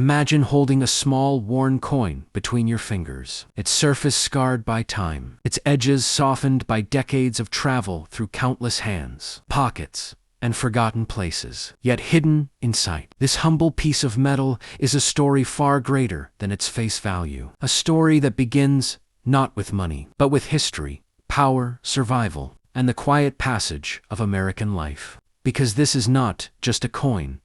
Imagine holding a small, worn coin between your fingers, its surface scarred by time, its edges softened by decades of travel through countless hands, pockets, and forgotten places, yet hidden in sight. This humble piece of metal is a story far greater than its face value. A story that begins not with money, but with history, power, survival, and the quiet passage of American life. Because this is not just a coin.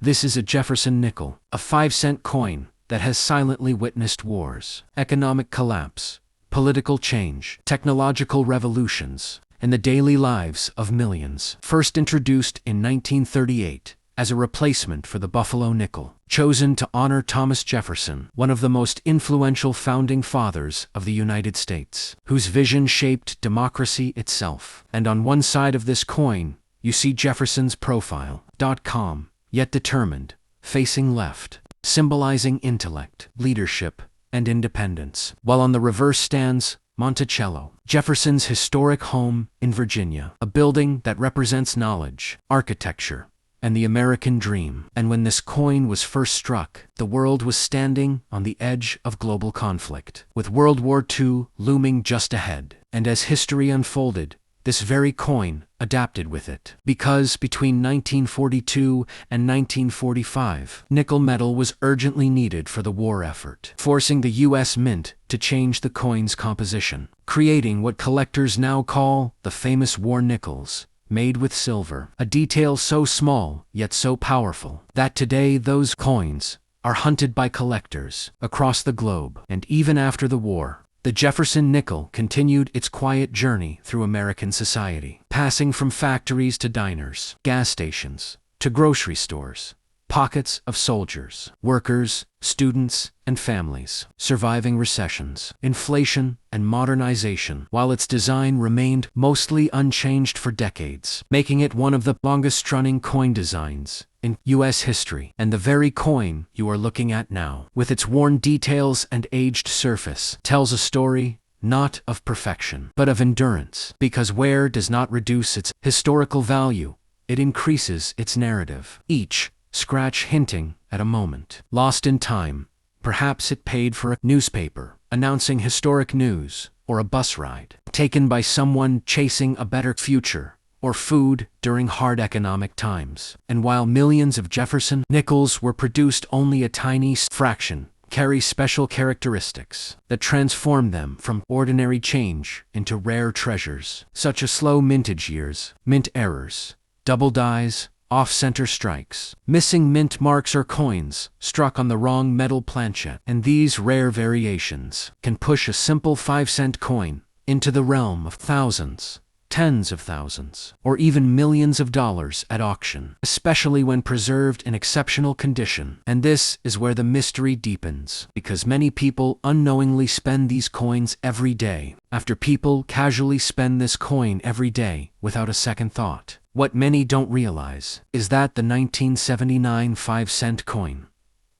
This is a Jefferson nickel, a 5-cent coin that has silently witnessed wars, economic collapse, political change, technological revolutions, and the daily lives of millions. First introduced in 1938 as a replacement for the Buffalo nickel, chosen to honor Thomas Jefferson, one of the most influential founding fathers of the United States, whose vision shaped democracy itself. And on one side of this coin, you see Jefferson's profile, calm, yet determined, facing left, symbolizing intellect, leadership, and independence, while on the reverse stands Monticello, Jefferson's historic home in Virginia, a building that represents knowledge, architecture, and the American dream. And when this coin was first struck, the world was standing on the edge of global conflict, with World War II looming just ahead. And as history unfolded, this very coin adapted with it. Because between 1942 and 1945, nickel metal was urgently needed for the war effort, forcing the U.S. Mint to change the coin's composition, creating what collectors now call the famous war nickels, made with silver, a detail so small yet so powerful that today those coins are hunted by collectors across the globe. And even after the war, the Jefferson nickel continued its quiet journey through American society, passing from factories to diners, gas stations, to grocery stores, pockets of soldiers, workers, students, and families, surviving recessions, inflation, and modernization, while its design remained mostly unchanged for decades, making it one of the longest-running coin designs in U.S. history. And the very coin you are looking at now, with its worn details and aged surface, tells a story not of perfection, but of endurance, because wear does not reduce its historical value, it increases its narrative. Each scratch hinting at a moment lost in time. Perhaps it paid for a newspaper announcing historic news, or a bus ride taken by someone chasing a better future, or food during hard economic times. And while millions of Jefferson nickels were produced, only a tiny fraction carry special characteristics that transform them from ordinary change into rare treasures, such as slow mintage years, mint errors, double dyes, off-center strikes, missing mint marks, or coins struck on the wrong metal planchet. And these rare variations can push a simple 5-cent coin into the realm of thousands, tens of thousands, or even millions of dollars at auction, especially when preserved in exceptional condition. And this is where the mystery deepens, because many people unknowingly spend these coins every day, after people casually spend this coin every day without a second thought. What many don't realize is that the 1979 5-cent coin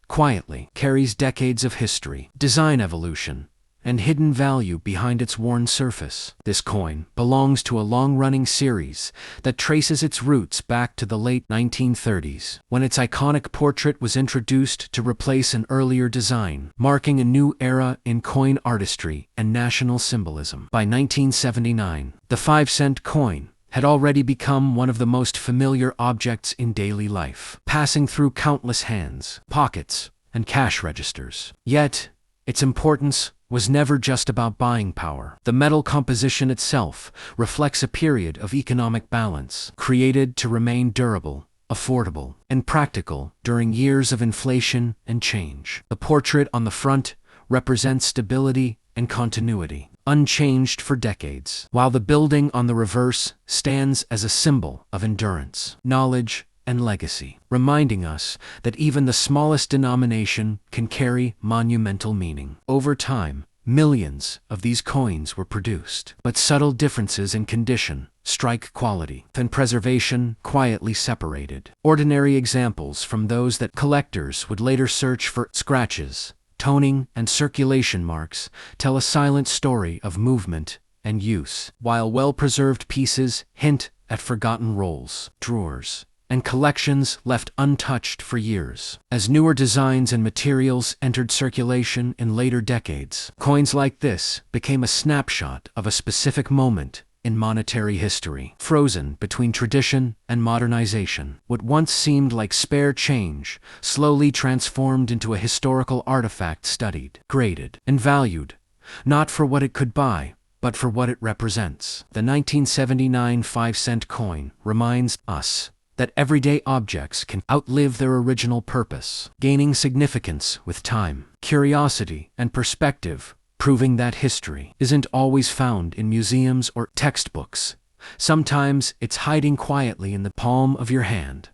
quietly carries decades of history, design evolution, and hidden value behind its worn surface. This coin belongs to a long-running series that traces its roots back to the late 1930s, when its iconic portrait was introduced to replace an earlier design, marking a new era in coin artistry and national symbolism. By 1979, the 5-cent coin had already become one of the most familiar objects in daily life, passing through countless hands, pockets, and cash registers. Yet, its importance was never just about buying power. The metal composition itself reflects a period of economic balance, created to remain durable, affordable, and practical during years of inflation and change. The portrait on the front represents stability and continuity, unchanged for decades, while the building on the reverse stands as a symbol of endurance, knowledge, and legacy, reminding us that even the smallest denomination can carry monumental meaning. Over time, millions of these coins were produced, but subtle differences in condition, strike quality, and preservation quietly separated ordinary examples from those that collectors would later search for. Scratches, toning, and circulation marks tell a silent story of movement and use, while well-preserved pieces hint at forgotten rolls, drawers, and collections left untouched for years. As newer designs and materials entered circulation in later decades, coins like this became a snapshot of a specific moment in monetary history, frozen between tradition and modernization. What once seemed like spare change slowly transformed into a historical artifact studied, graded, and valued, not for what it could buy, but for what it represents. The 1979 5-cent coin reminds us that everyday objects can outlive their original purpose, gaining significance with time, curiosity, and perspective, proving that history isn't always found in museums or textbooks. Sometimes it's hiding quietly in the palm of your hand.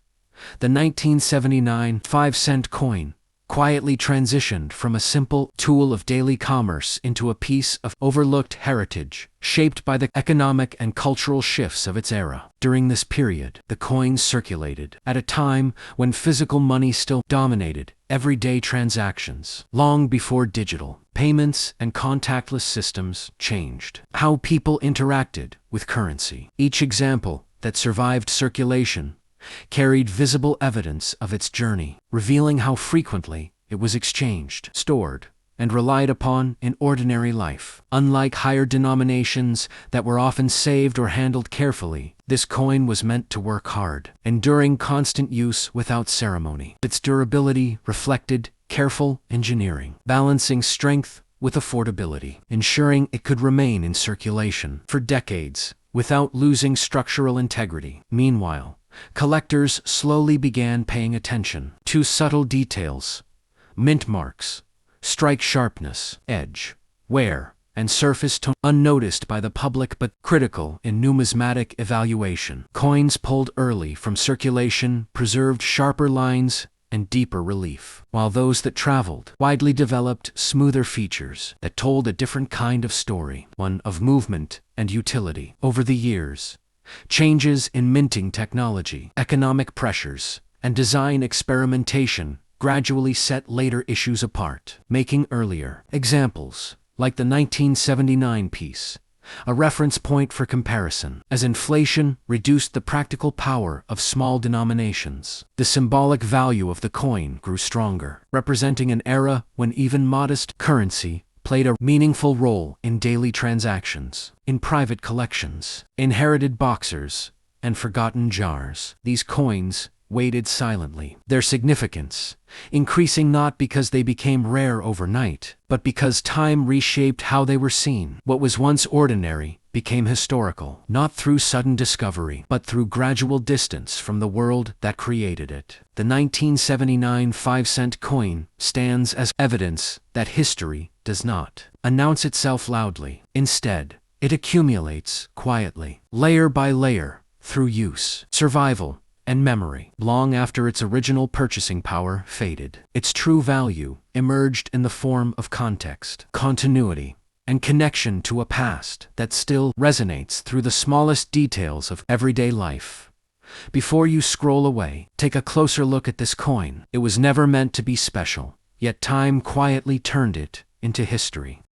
The 1979 5-cent coin quietly transitioned from a simple tool of daily commerce into a piece of overlooked heritage, shaped by the economic and cultural shifts of its era. During this period, the coins circulated at a time when physical money still dominated everyday transactions, long before digital payments and contactless systems changed how people interacted with currency. Each example that survived circulation carried visible evidence of its journey, revealing how frequently it was exchanged, stored, and relied upon in ordinary life. Unlike higher denominations that were often saved or handled carefully, this coin was meant to work hard, enduring constant use without ceremony. Its durability reflected careful engineering, balancing strength with affordability, ensuring it could remain in circulation for decades without losing structural integrity. Meanwhile, collectors slowly began paying attention to subtle details: mint marks, strike sharpness, edge, wear, and surface tone, unnoticed by the public but critical in numismatic evaluation. Coins pulled early from circulation preserved sharper lines and deeper relief, while those that traveled widely developed smoother features that told a different kind of story, one of movement and utility. Over the years, changes in minting technology, economic pressures, and design experimentation gradually set later issues apart, making earlier examples, like the 1979 piece, a reference point for comparison. As inflation reduced the practical power of small denominations, the symbolic value of the coin grew stronger, representing an era when even modest currency played a meaningful role in daily transactions. In private collections, inherited boxers, and forgotten jars, these coins waited silently, their significance increasing not because they became rare overnight, but because time reshaped how they were seen. What was once ordinary became historical, not through sudden discovery, but through gradual distance from the world that created it. The 1979 5-cent coin stands as evidence that history does not announce itself loudly. Instead, it accumulates quietly, layer by layer, through use, survival, and memory. Long after its original purchasing power faded, its true value emerged in the form of context, continuity, and connection to a past that still resonates through the smallest details of everyday life. Before you scroll away, take a closer look at this coin. It was never meant to be special, yet time quietly turned it into history.